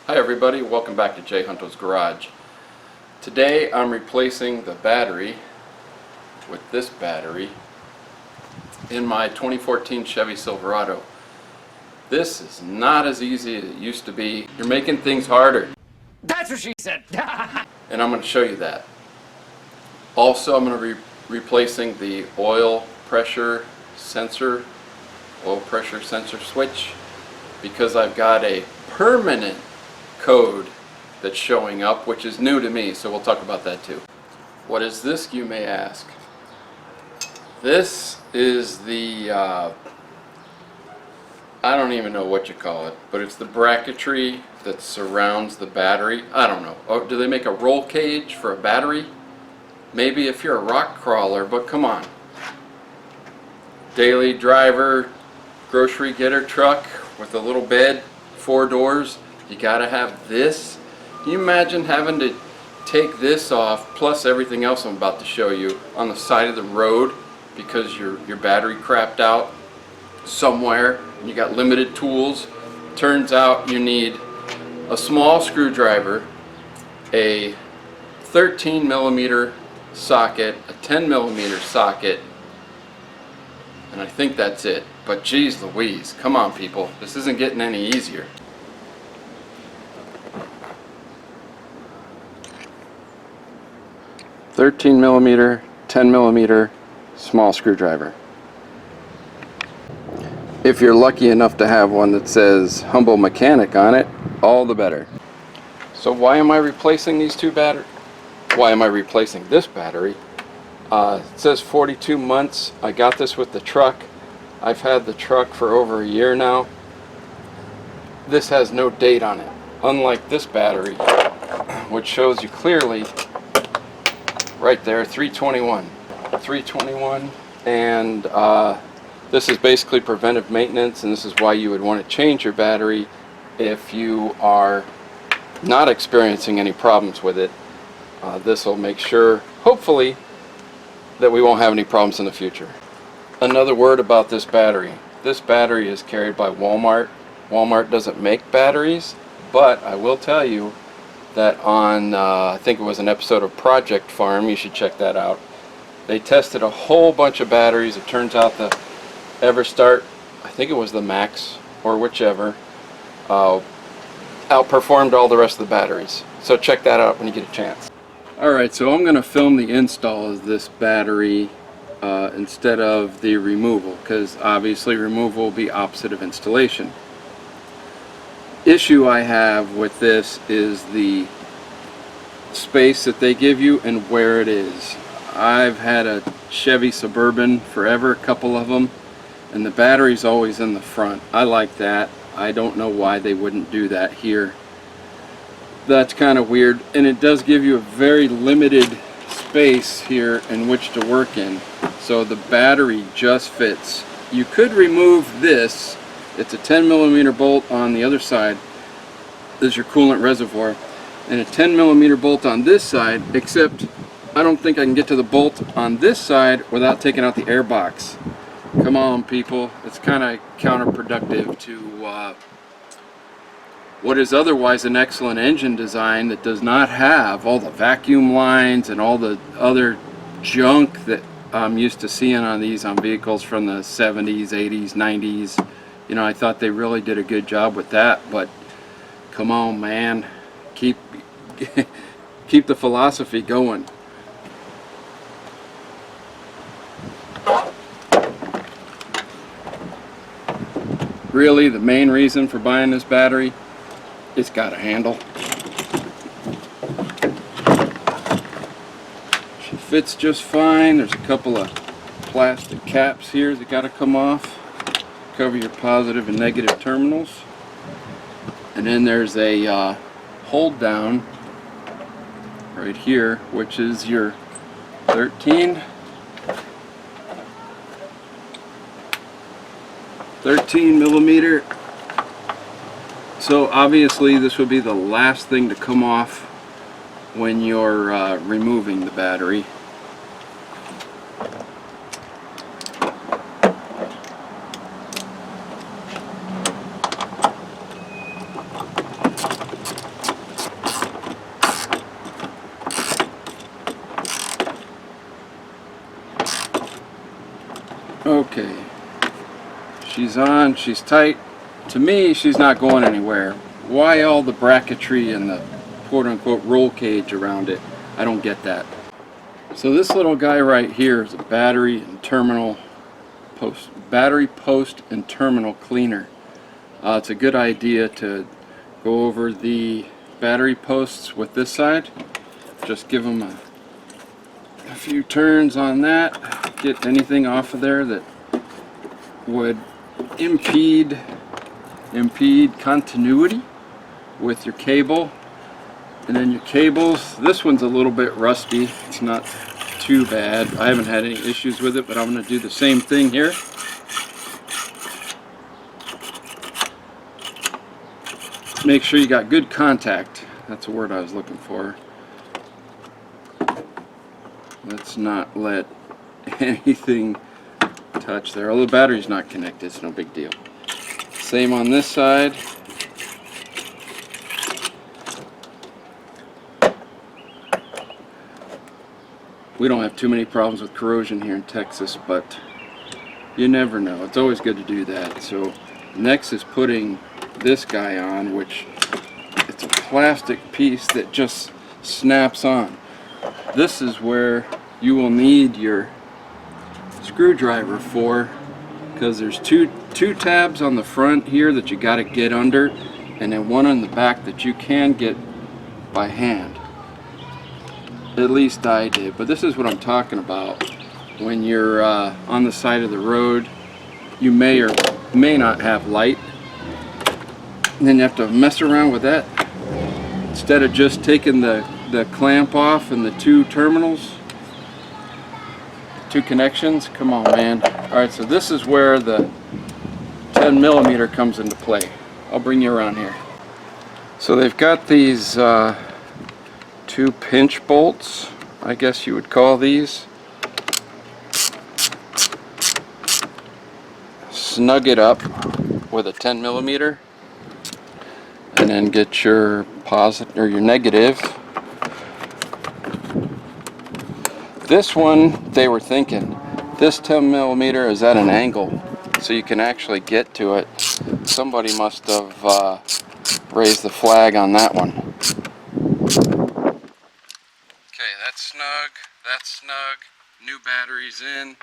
Hi everybody, welcome back to Jay Hunto's Garage. Today I'm replacing the battery with this battery in my 2014 Chevy Silverado. This is not as easy as it used to be. You're making things harder. That's what she said. And I'm going to show you that. Also, I'm going to be replacing the oil pressure sensor switch, because I've got a permanent code that's showing up, which is new to me, so we'll talk about that too. What is this, you may ask? This is the I don't even know what you call it, but it's the bracketry that surrounds the battery. I don't know. Oh, do they make a roll cage for a battery? Maybe if you're a rock crawler, but come on. Daily driver, grocery getter truck with a little bed, 4 doors. You gotta have this. Can you imagine having to take this off, plus everything else I'm about to show you, on the side of the road because your battery crapped out somewhere and you got limited tools? Turns out you need a small screwdriver, a 13mm socket, a 10mm socket, and I think that's it. But geez Louise, come on people, this isn't getting any easier. $13mm, 10mm small screwdriver. If you're lucky enough to have one that says Humble Mechanic on it, all the better. So why am I replacing these two batteries? Why am I replacing this battery? It says 42 months. I got this with the truck. I've had the truck for over a year now. This has no date on it, unlike this battery, which shows you clearly right there, 321, and this is basically preventive maintenance, and this is why you would want to change your battery if you are not experiencing any problems with it. This will make sure, hopefully, that we won't have any problems in the future. Another word about this battery. This battery is carried by Walmart. Walmart doesn't make batteries, but I will tell you that on, I think it was an episode of Project Farm, you should check that out. They tested a whole bunch of batteries. It turns out the Everstart, I think it was the Max, or whichever, outperformed all the rest of the batteries. So check that out when you get a chance. Alright, so I'm going to film the install of this battery instead of the removal, because obviously removal will be opposite of installation. Issue I have with this is the space that they give you and where it is. I've had a Chevy Suburban forever, a couple of them, and the battery's always in the front. I like that. I don't know why they wouldn't do that here. That's kind of weird, and it does give you a very limited space here in which to work in, so the battery just fits. You could remove this. It's a 10mm bolt on the other side. This is your coolant reservoir, and a 10mm bolt on this side, except I don't think I can get to the bolt on this side without taking out the air box. Come on people, it's kind of counterproductive to what is otherwise an excellent engine design that does not have all the vacuum lines and all the other junk that I'm used to seeing on vehicles from the 70s, 80s, 90s. You know, I thought they really did a good job with that, but come on man, keep the philosophy going. Really, the main reason for buying this battery, it's got a handle. She fits just fine. There's a couple of plastic caps here that got to come off. Cover your positive and negative terminals. And then there's a hold down right here, which is your 13mm. So obviously this would be the last thing to come off when you're removing the battery. Okay, she's on, she's tight. To me, she's not going anywhere. Why all the bracketry and the quote-unquote roll cage around it? I don't get that. So this little guy right here is a battery post and terminal cleaner. It's a good idea to go over the battery posts with this side. Just give them a few turns on that. Get anything off of there that would impede continuity with your cable. And then your cables, this one's a little bit rusty. It's not too bad. I haven't had any issues with it, but I'm going to do the same thing here. Make sure you got good contact. That's the word I was looking for. Let's not let anything touch there. Although the battery's not connected, it's no big deal. Same on this side. We don't have too many problems with corrosion here in Texas, but you never know. It's always good to do that. So next is putting this guy on, which it's a plastic piece that just snaps on. This is where you will need your screwdriver for, because there's two tabs on the front here that you got to get under, and then one on the back that you can get by hand. At least I did, but this is what I'm talking about. When you're on the side of the road, you may or may not have light, and then you have to mess around with that. Instead of just taking the clamp off and the two terminals, two connections. Come on, man. Alright, so this is where the 10mm comes into play. I'll bring you around here. So they've got these two pinch bolts, I guess you would call these. Snug it up with a 10mm, and then get your positive or your negative. This one, they were thinking, this 10mm is at an angle, so you can actually get to it. Somebody must have raised the flag on that one. Okay, that's snug, new batteries in.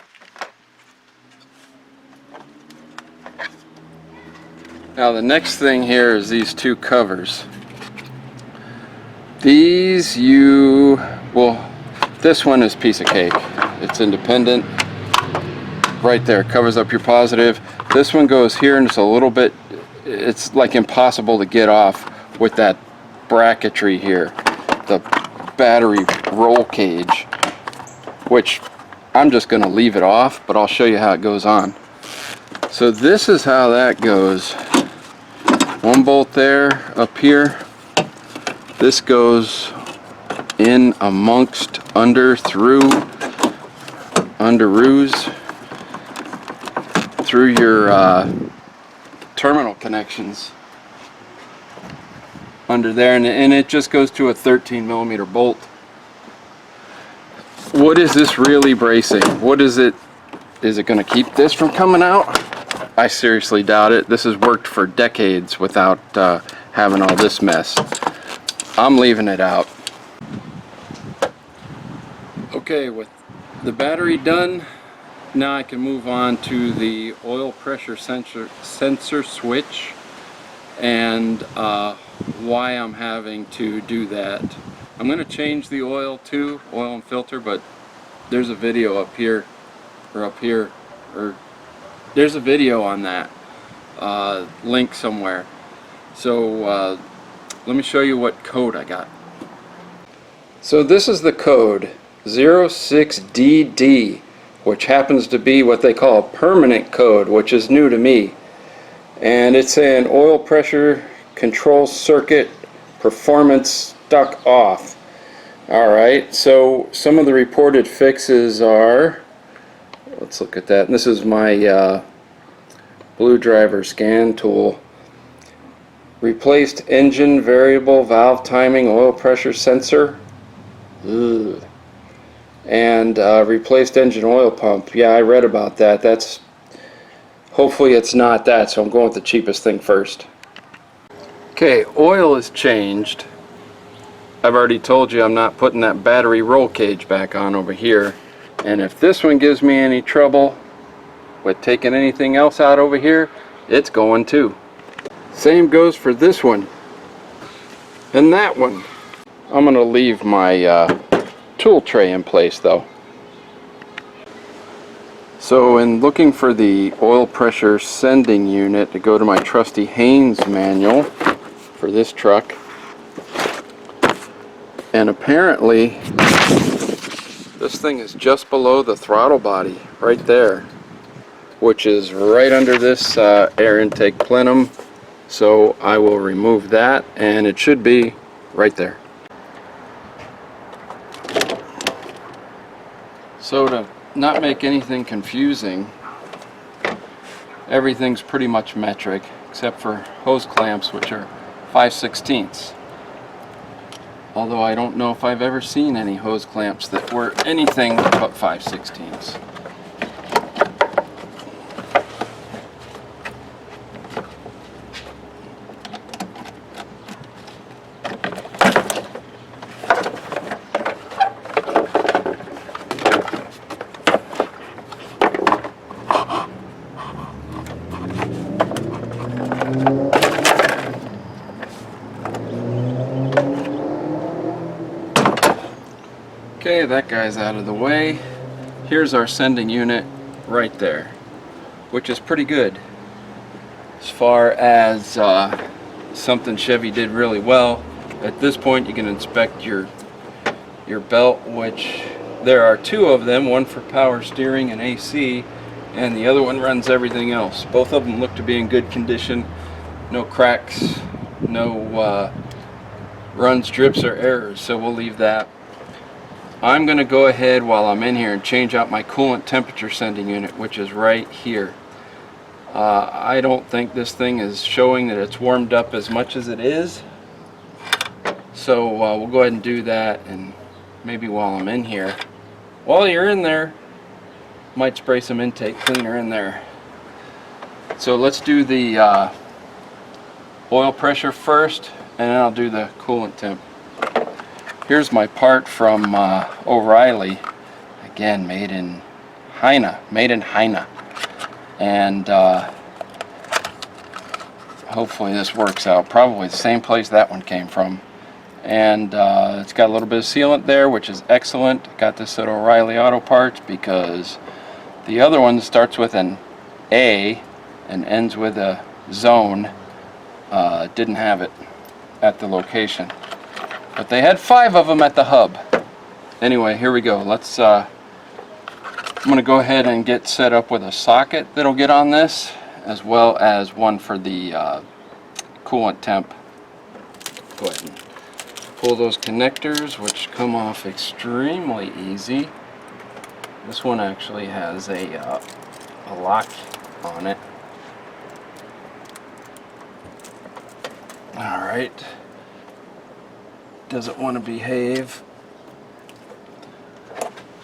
Now the next thing here is these two covers. These this one is piece of cake. It's independent. Right there, covers up your positive. This one goes here and it's a little bit, it's like impossible to get off with that bracketry here. The battery roll cage, which I'm just going to leave it off, but I'll show you how it goes on. So this is how that goes. One bolt there, up here. This goes in amongst, underoos, through your terminal connections under there, and it just goes to a 13mm bolt. What is this really bracing? What is it? Is it going to keep this from coming out? I seriously doubt it. This has worked for decades without having all this mess. I'm leaving it out. Okay, with the battery done, now I can move on to the oil pressure sensor switch, and why I'm having to do that. I'm going to change the oil too, oil and filter, but there's a video up here, or there's a video on that, link somewhere. So let me show you what code I got. So this is the code 06DD, which happens to be what they call a permanent code, which is new to me. And it's an oil pressure control circuit performance stuck off. Alright, so some of the reported fixes are, let's look at that. And this is my Blue Driver scan tool. Replaced engine variable valve timing oil pressure sensor. Ugh. And replaced engine oil pump. Yeah, I read about that. That's Hopefully it's not that, so I'm going with the cheapest thing first. Okay, oil is changed. I've already told you I'm not putting that battery roll cage back on over here. And if this one gives me any trouble with taking anything else out over here, it's going too. Same goes for this one and that one. I'm going to leave my tool tray in place though. So in looking for the oil pressure sending unit to go to my trusty Haynes manual for this truck, and apparently this thing is just below the throttle body right there, which is right under this air intake plenum. So I will remove that, and it should be right there. So to not make anything confusing, everything's pretty much metric except for hose clamps, which are 5/16. Although I don't know if I've ever seen any hose clamps that were anything but 5/16. Okay, that guy's out of the way. Here's our sending unit right there, which is pretty good as far as something Chevy did really well. At this point you can inspect your belt, which there are two of them, one for power steering and AC, and the other one runs everything else. Both of them look to be in good condition. No cracks, no runs, drips, or errors, so we'll leave that. I'm going to go ahead while I'm in here and change out my coolant temperature sending unit, which is right here. I don't think this thing is showing that it's warmed up as much as it is, so we'll go ahead and do that, and maybe while I'm in here, while you're in there, might spray some intake cleaner in there. So let's do the oil pressure first, and then I'll do the coolant temp. Here's my part from O'Reilly, again made in China, and hopefully this works out. Probably the same place that one came from, and it's got a little bit of sealant there, which is excellent. Got this at O'Reilly Auto Parts because the other one starts with an A and ends with a zone. Didn't have it at the location. But they had 5 of them at the hub. Anyway, here we go. Let's. I'm going to go ahead and get set up with a socket that'll get on this, as well as one for the coolant temp. Go ahead and pull those connectors, which come off extremely easy. This one actually has a lock on it. All right. Doesn't want to behave.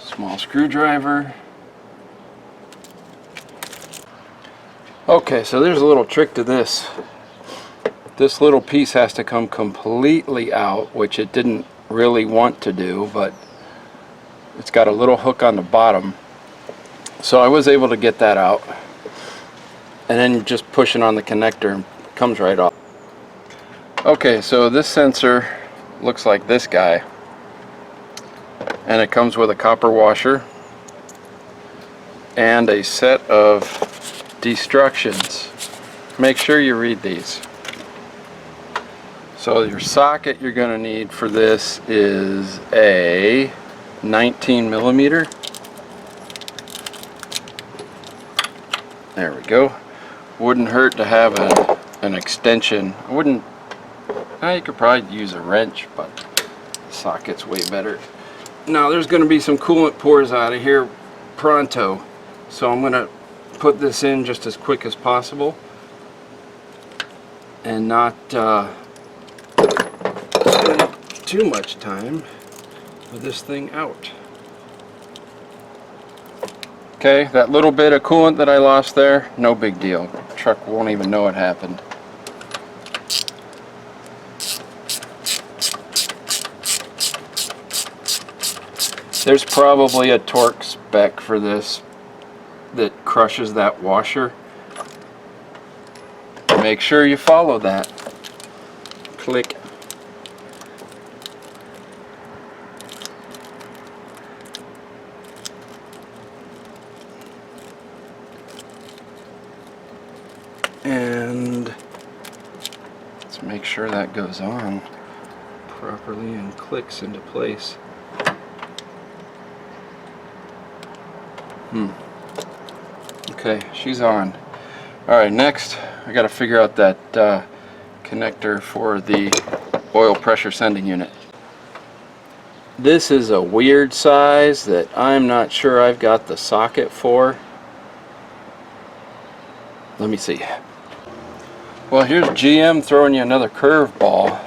Small screwdriver. Okay, so there's a little trick to this. This little piece has to come completely out, which it didn't really want to do, but it's got a little hook on the bottom. So I was able to get that out. And then just pushing on the connector and it comes right off. Okay, so this sensor looks like this guy, and it comes with a copper washer and a set of instructions. Make sure you read these. So your socket you're going to need for this is a 19mm. There we go. Wouldn't hurt to have an extension. You could probably use a wrench, but the socket's way better. Now there's going to be some coolant pours out of here pronto, so I'm going to put this in just as quick as possible and not spend too much time with this thing out. Okay, that little bit of coolant that I lost there, no big deal. The truck won't even know it happened. There's probably a torque spec for this that crushes that washer. Make sure you follow that. Click. And let's make sure that goes on properly and clicks into place. Okay, she's on. Alright, next I gotta figure out that connector for the oil pressure sending unit. This is a weird size that I'm not sure I've got the socket for. Let me see. Well, here's GM throwing you another curveball.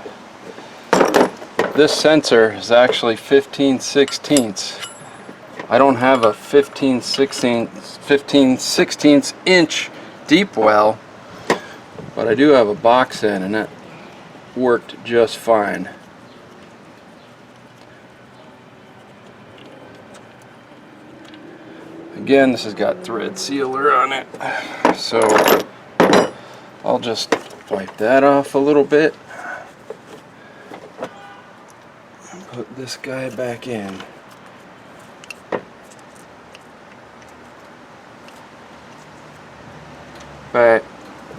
This sensor is actually 15/16. I don't have a 15/16 inch deep well, but I do have a box end, and that worked just fine. Again, this has got thread sealer on it, so I'll just wipe that off a little bit and put this guy back in.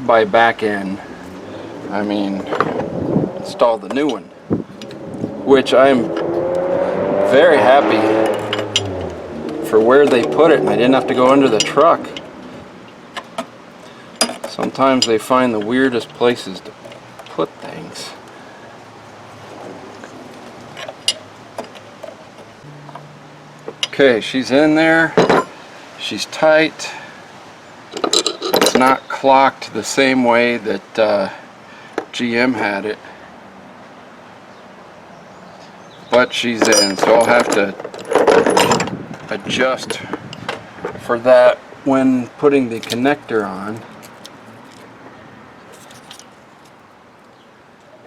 By back end, I mean install the new one, which I'm very happy for where they put it, and I didn't have to go under the truck. Sometimes they find the weirdest places to put things. Okay, she's in there. She's tight. It's not clocked the same way that GM had it, but she's in, so I'll have to adjust for that when putting the connector on.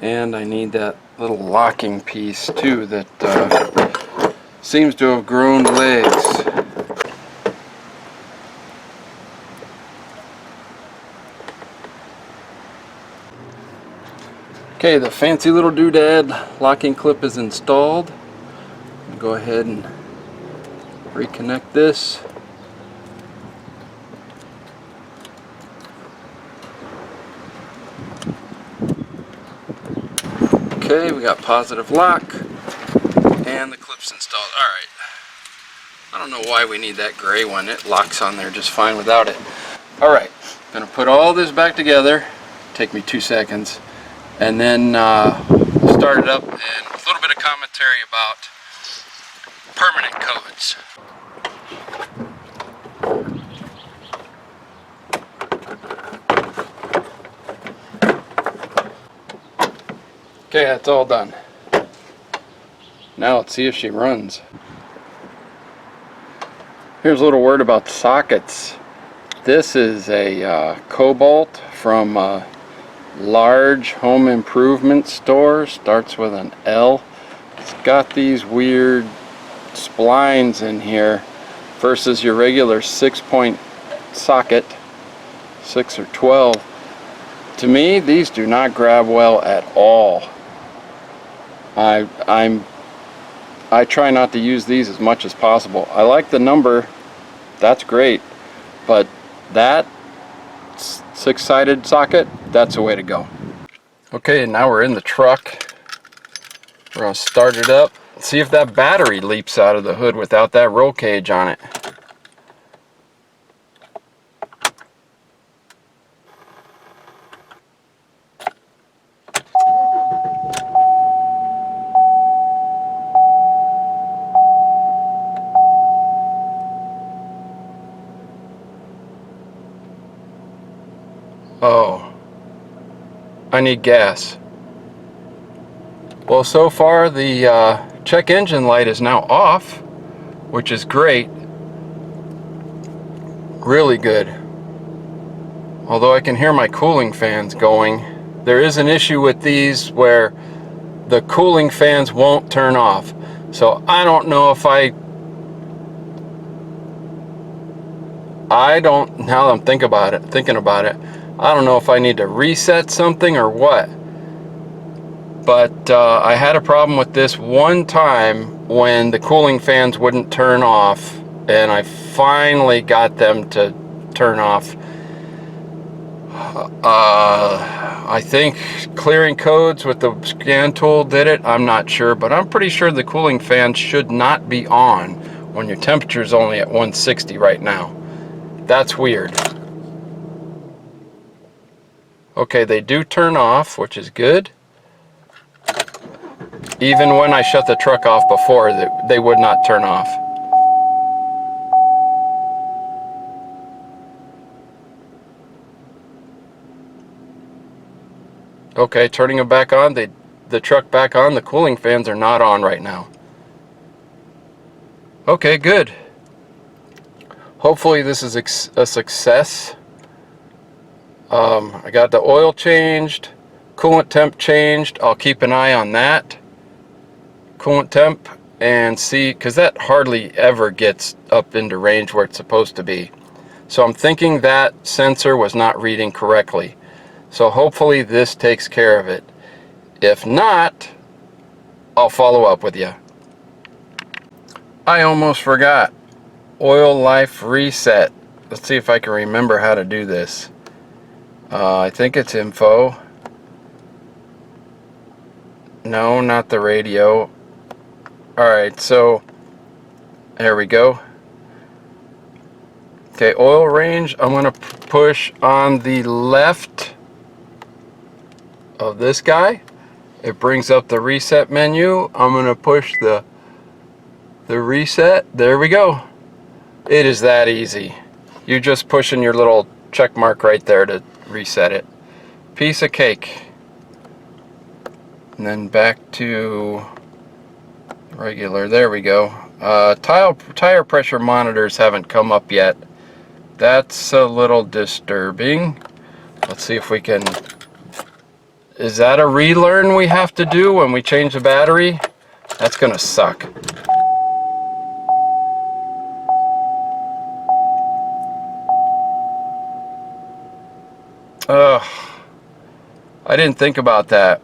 And I need that little locking piece too that seems to have grown legs. Okay, the fancy little doodad locking clip is installed. I'll go ahead and reconnect this. Okay, we got positive lock and the clip's installed. Alright, I don't know why we need that gray one. It locks on there just fine without it. Alright, gonna put all this back together. Take me 2 seconds. And then start it up and a little bit of commentary about permanent codes. Okay, that's all done. Now let's see if she runs. Here's a little word about sockets. This is a Cobalt from large home improvement store. Starts with an L. It's got these weird splines in here versus your regular 6-point socket, 6 or 12. To me, these do not grab well at all. I try not to use these as much as possible. I like the number, that's great, but that 6-sided socket, that's the way to go. Okay, now we're in the truck. We're gonna start it up. See if that battery leaps out of the hood without that roll cage on it. Oh, I need gas. Well, so far the check engine light is now off, which is great. really good. Although I can hear my cooling fans going. There is an issue with these where the cooling fans won't turn off. So I don't know if I don't, now that I'm thinking about it, I don't know if I need to reset something or what. But I had a problem with this one time when the cooling fans wouldn't turn off, and I finally got them to turn off. I think clearing codes with the scan tool did it. I'm not sure, but I'm pretty sure the cooling fan should not be on when your temperature is only at 160 right now. That's weird. Okay, they do turn off, which is good. Even when I shut the truck off before, they would not turn off. Okay, turning them back on, the truck back on, the cooling fans are not on right now. Okay, good. Hopefully this is a success. I got the oil changed, coolant temp changed. I'll keep an eye on that. Coolant temp, and see, because that hardly ever gets up into range where it's supposed to be. So I'm thinking that sensor was not reading correctly. So hopefully this takes care of it. If not, I'll follow up with you. I almost forgot. Oil life reset. Let's see if I can remember how to do this. I think it's info. No, not the radio. Alright, so there we go. Okay, oil range. I'm going to push on the left of this guy. It brings up the reset menu. I'm going to push the reset. There we go. It is that easy. You're just pushing your little check mark right there to reset it. Piece of cake. And then back to regular. There we go. Tire pressure monitors haven't come up yet. That's a little disturbing. Let's see if we can... Is that a relearn we have to do when we change the battery? That's gonna suck. Ugh. I didn't think about that.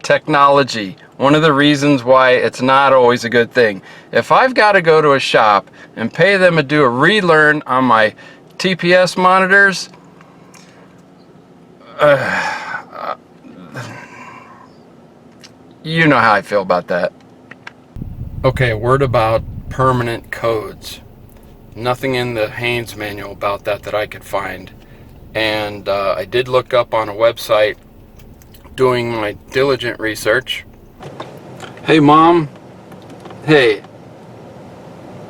Technology. One of the reasons why it's not always a good thing. If I've got to go to a shop and pay them to do a relearn on my TPS monitors, you know how I feel about that. Okay, a word about permanent codes. Nothing in the Haynes manual about that I could find. And I did look up on a website doing my diligent research. Hey, Mom. Hey.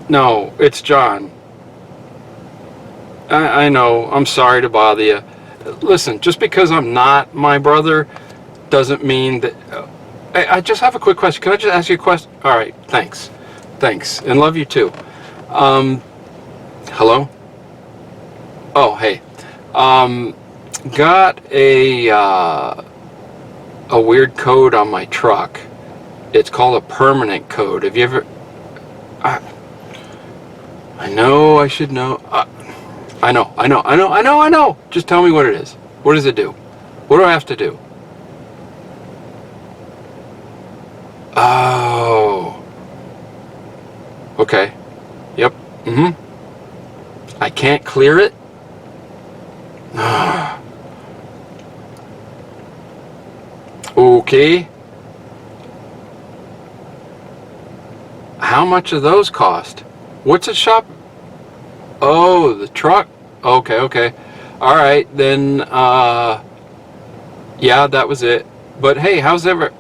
No, it's John. I know. I'm sorry to bother you. Listen, just because I'm not my brother doesn't mean that... I just have a quick question. Can I just ask you a question? All right, thanks. Thanks, and love you too. Hello? Oh, hey. Got a weird code on my truck. It's called a permanent code. Have you ever... I know I should know. I know. Just tell me what it is. What does it do? What do I have to do? Oh. Okay. Yep. I can't clear it? Okay. How much do those cost? What's a shop? Oh, the truck? Okay. Alright, then, yeah, that was it. But hey, how's ever...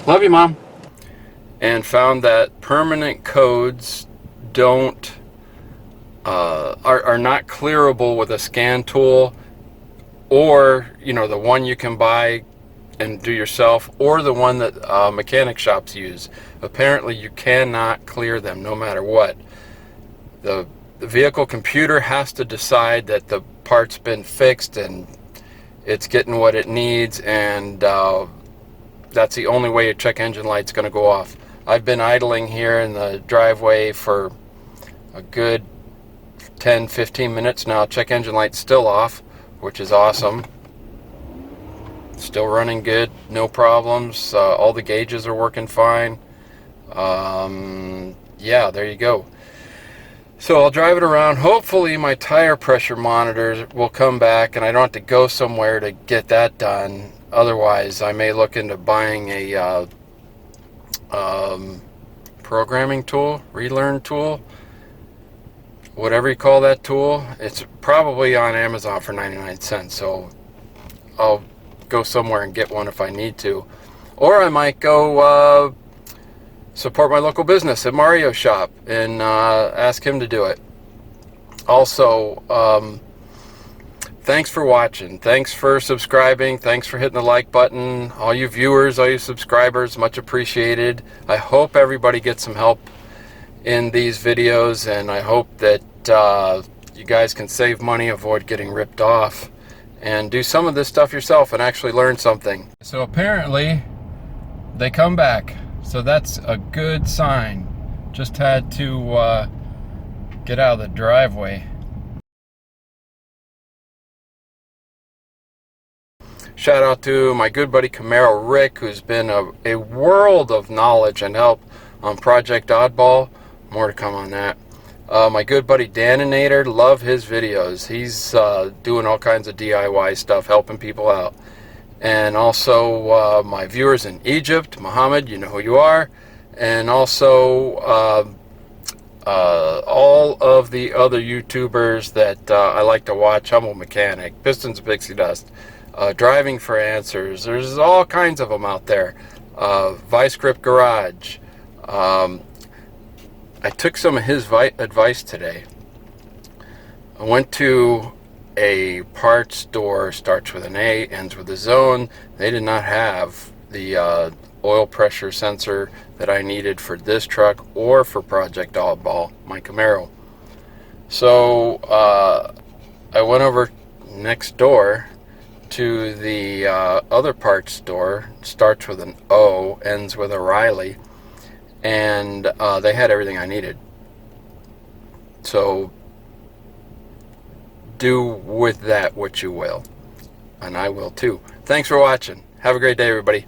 Love you, Mom. And found that permanent codes don't, are not clearable with a scan tool, or, you know, the one you can buy and do yourself, or the one that mechanic shops use. Apparently you cannot clear them no matter what. The vehicle computer has to decide that the part's been fixed and it's getting what it needs, and that's the only way your check engine light's going to go off. I've been idling here in the driveway for a good 10-15 minutes now. Check engine light's still off, which is awesome. Still running good, no problems. All the gauges are working fine. Yeah, there you go. So I'll drive it around. Hopefully my tire pressure monitor will come back and I don't have to go somewhere to get that done. Otherwise, I may look into buying a programming tool, relearn tool, whatever you call that tool. It's probably on Amazon for 99 cents. So I'll go somewhere and get one if I need to. Or I might go support my local business at Marioshop and ask him to do it. Also, thanks for watching. Thanks for subscribing. Thanks for hitting the like button. All you viewers, all you subscribers, much appreciated. I hope everybody gets some help in these videos, and I hope that you guys can save money, avoid getting ripped off, and do some of this stuff yourself and actually learn something. So apparently they come back, so that's a good sign. Just had to get out of the driveway. Shout out to my good buddy Camaro Rick, who's been a world of knowledge and help on Project Oddball. More to come on that. My good buddy Daninator, love his videos. He's doing all kinds of DIY stuff, helping people out. And also my viewers in Egypt, Muhammad, you know who you are. And also all of the other YouTubers that I like to watch. Humble Mechanic, Pistons Pixie Dust, Driving for Answers. There's all kinds of them out there. Vice Grip Garage. I took some of his advice today. I went to a parts store, starts with an A, ends with a zone. They did not have the oil pressure sensor that I needed for this truck or for Project Oddball, my Camaro. So I went over next door to the other parts store, starts with an O, ends with a Riley, and they had everything I needed. So do with that what you will, and I will too. Thanks for watching. Have a great day, everybody.